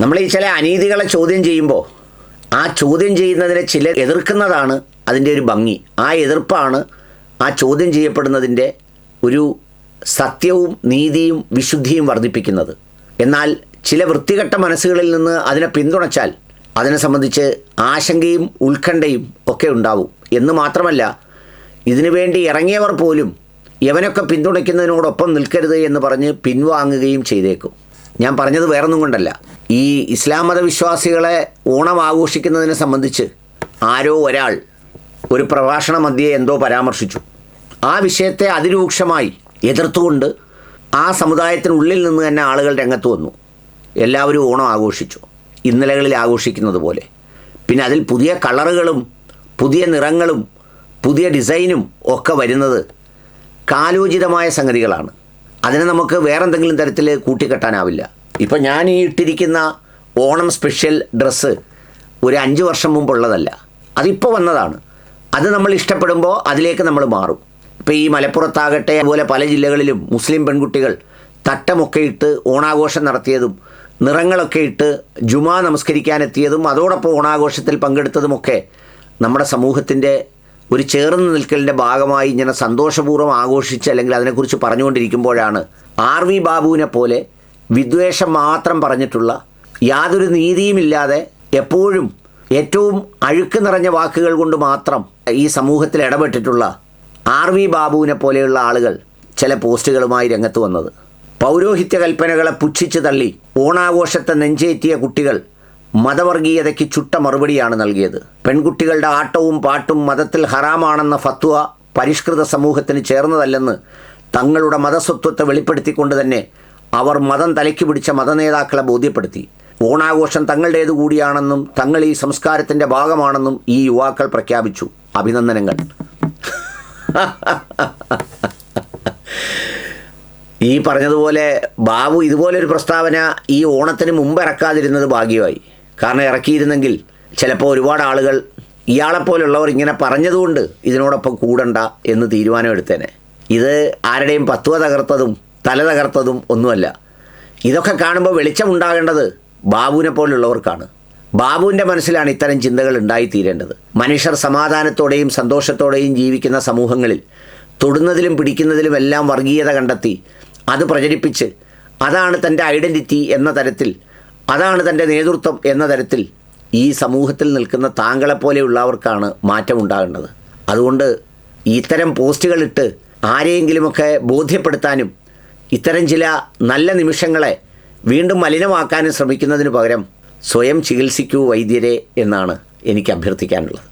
നമ്മൾ ഈ ചില അനീതികളെ ചോദ്യം ചെയ്യുമ്പോൾ ആ ചോദ്യം ചെയ്യുന്നതിനെ ചിലർ എതിർക്കുന്നതാണ് അതിൻ്റെ ഒരു ഭംഗി. ആ എതിർപ്പാണ് ആ ചോദ്യം ചെയ്യപ്പെടുന്നതിൻ്റെ ഒരു സത്യവും നീതിയും വിശുദ്ധിയും വർദ്ധിപ്പിക്കുന്നത്. എന്നാൽ ചില വൃത്തികെട്ട മനസ്സുകളിൽ നിന്ന് അതിനെ പിന്തുണച്ചാൽ അതിനെ സംബന്ധിച്ച് ആശങ്കയും ഉത്കണ്ഠയും ഒക്കെ ഉണ്ടാവും. എന്ന് മാത്രമല്ല, ഇതിനു വേണ്ടി ഇറങ്ങിയവർ പോലും യവനൊക്കെ പിന്തുണയ്ക്കുന്നതിനോടൊപ്പം നിൽക്കരുത് എന്ന് പറഞ്ഞ് പിൻവാങ്ങുകയും ചെയ്തേക്കും. ഞാൻ പറഞ്ഞത് വേറൊന്നും കൊണ്ടല്ല, ഈ ഇസ്ലാം മതവിശ്വാസികളെ ഓണം ആഘോഷിക്കുന്നതിനെ സംബന്ധിച്ച് ആരോ ഒരാൾ ഒരു പ്രഭാഷണ മധ്യേ എന്തോ പരാമർശിച്ചു. ആ വിഷയത്തെ അതിരൂക്ഷമായി എതിർത്തുകൊണ്ട് ആ സമുദായത്തിനുള്ളിൽ നിന്ന് തന്നെ ആളുകൾ രംഗത്ത് വന്നു. എല്ലാവരും ഓണം ആഘോഷിച്ചു, ഇന്നലകളിൽ ആഘോഷിക്കുന്നത് പോലെ. പിന്നെ അതിൽ പുതിയ കളറുകളും പുതിയ നിറങ്ങളും പുതിയ ഡിസൈനും ഒക്കെ വരുന്നത് കാലോചിതമായ സംഗതികളാണ്. അതിനെ നമുക്ക് വേറെന്തെങ്കിലും തരത്തിൽ കൂട്ടിക്കെട്ടാനാവില്ല. ഇപ്പം ഞാൻ ഈ ഇട്ടിരിക്കുന്ന ഓണം സ്പെഷ്യൽ ഡ്രസ്സ് ഒരു 5 വർഷം മുമ്പുള്ളതല്ല, അതിപ്പോൾ വന്നതാണ്. അത് നമ്മൾ ഇഷ്ടപ്പെടുമ്പോൾ അതിലേക്ക് നമ്മൾ മാറും. ഇപ്പോൾ ഈ മലപ്പുറത്താകട്ടെ, അതുപോലെ പല ജില്ലകളിലും മുസ്ലിം പെൺകുട്ടികൾ തട്ടമൊക്കെ ഇട്ട് ഓണാഘോഷം നടത്തിയതും നിറങ്ങളൊക്കെ ഇട്ട് ജുമാ നമസ്കരിക്കാനെത്തിയതും അതോടൊപ്പം ഓണാഘോഷത്തിൽ പങ്കെടുത്തതുമൊക്കെ നമ്മുടെ സമൂഹത്തിൻ്റെ ഒരു ചേർന്ന് നിൽക്കലിൻ്റെ ഭാഗമായി ഇങ്ങനെ സന്തോഷപൂർവ്വം ആഘോഷിച്ച് അല്ലെങ്കിൽ അതിനെക്കുറിച്ച് പറഞ്ഞുകൊണ്ടിരിക്കുമ്പോഴാണ് RV ബാബുവിനെ പോലെ വിദ്വേഷം മാത്രം പറഞ്ഞിട്ടുള്ള, യാതൊരു നീതിയുമില്ലാതെ എപ്പോഴും ഏറ്റവും അഴുക്ക് നിറഞ്ഞ വാക്കുകൾ കൊണ്ട് മാത്രം ഈ സമൂഹത്തിൽ ഇടപെട്ടിട്ടുള്ള RV ബാബുവിനെ പോലെയുള്ള ആളുകൾ ചില പോസ്റ്റുകളുമായി രംഗത്ത് വന്നത്. പൗരോഹിത്യ കൽപ്പനകളെ പുച്ഛിച്ച് തള്ളി ഓണാഘോഷത്തെ നെഞ്ചേറ്റിയ കുട്ടികൾ മതവർഗീയതയ്ക്ക് ചുട്ട മറുപടിയാണ് നൽകിയത്. പെൺകുട്ടികളുടെ ആട്ടവും പാട്ടും മതത്തിൽ ഹറാമാണെന്ന ഫത്വ പരിഷ്കൃത സമൂഹത്തിന് ചേർന്നതല്ലെന്ന് തങ്ങളുടെ മതസ്വത്വത്തെ വെളിപ്പെടുത്തിക്കൊണ്ട് തന്നെ അവർ മതം തലയ്ക്ക് പിടിച്ച മതനേതാക്കളെ ബോധ്യപ്പെടുത്തി. ഓണാഘോഷം തങ്ങളുടേതു കൂടിയാണെന്നും തങ്ങൾ ഈ സംസ്കാരത്തിൻ്റെ ഭാഗമാണെന്നും ഈ യുവാക്കൾ പ്രഖ്യാപിച്ചു. അഭിനന്ദനങ്ങൾ. ഈ പറഞ്ഞതുപോലെ ബാബു ഇതുപോലൊരു പ്രസ്താവന ഈ ഓണത്തിന് മുമ്പ് ഇറക്കാതിരുന്നത് ഭാഗ്യമായി. കാരണം ഇറക്കിയിരുന്നെങ്കിൽ ചിലപ്പോൾ ഒരുപാട് ആളുകൾ ഇയാളെപ്പോലുള്ളവർ ഇങ്ങനെ പറഞ്ഞതുകൊണ്ട് ഇതിനോടൊപ്പം കൂടണ്ട എന്ന് തീരുമാനമെടുത്തേനെ. ഇത് ആരുടെയും പത്വ തകർത്തതും തല തകർത്തതും ഒന്നുമല്ല. ഇതൊക്കെ കാണുമ്പോൾ വെളിച്ചമുണ്ടാകേണ്ടത് ബാബുവിനെ പോലുള്ളവർക്കാണ്. ബാബുവിൻ്റെ മനസ്സിലാണ് ഇത്തരം ചിന്തകൾ ഉണ്ടായിത്തീരേണ്ടത്. മനുഷ്യർ സമാധാനത്തോടെയും സന്തോഷത്തോടെയും ജീവിക്കുന്ന സമൂഹങ്ങളിൽ തൊടുന്നതിലും പിടിക്കുന്നതിലും എല്ലാം വർഗീയത കണ്ടെത്തി അത് പ്രചരിപ്പിച്ച് അതാണ് തൻ്റെ ഐഡൻറ്റിറ്റി എന്ന തരത്തിൽ, അതാണ് തൻ്റെ നേതൃത്വം എന്ന തരത്തിൽ ഈ സമൂഹത്തിൽ നിൽക്കുന്ന താങ്കളെപ്പോലെയുള്ളവർക്കാണ് മാറ്റമുണ്ടാകേണ്ടത്. അതുകൊണ്ട് ഇത്തരം പോസ്റ്റുകളിട്ട് ആരെയെങ്കിലുമൊക്കെ ബോധ്യപ്പെടുത്താനും ഇത്തരം ചില നല്ല നിമിഷങ്ങളെ വീണ്ടും മലിനമാക്കാനും ശ്രമിക്കുന്നതിന് പകരം സ്വയം ചികിത്സിക്കൂ വൈദ്യരെ എന്നാണ് എനിക്ക് അഭ്യർത്ഥിക്കാനുള്ളത്.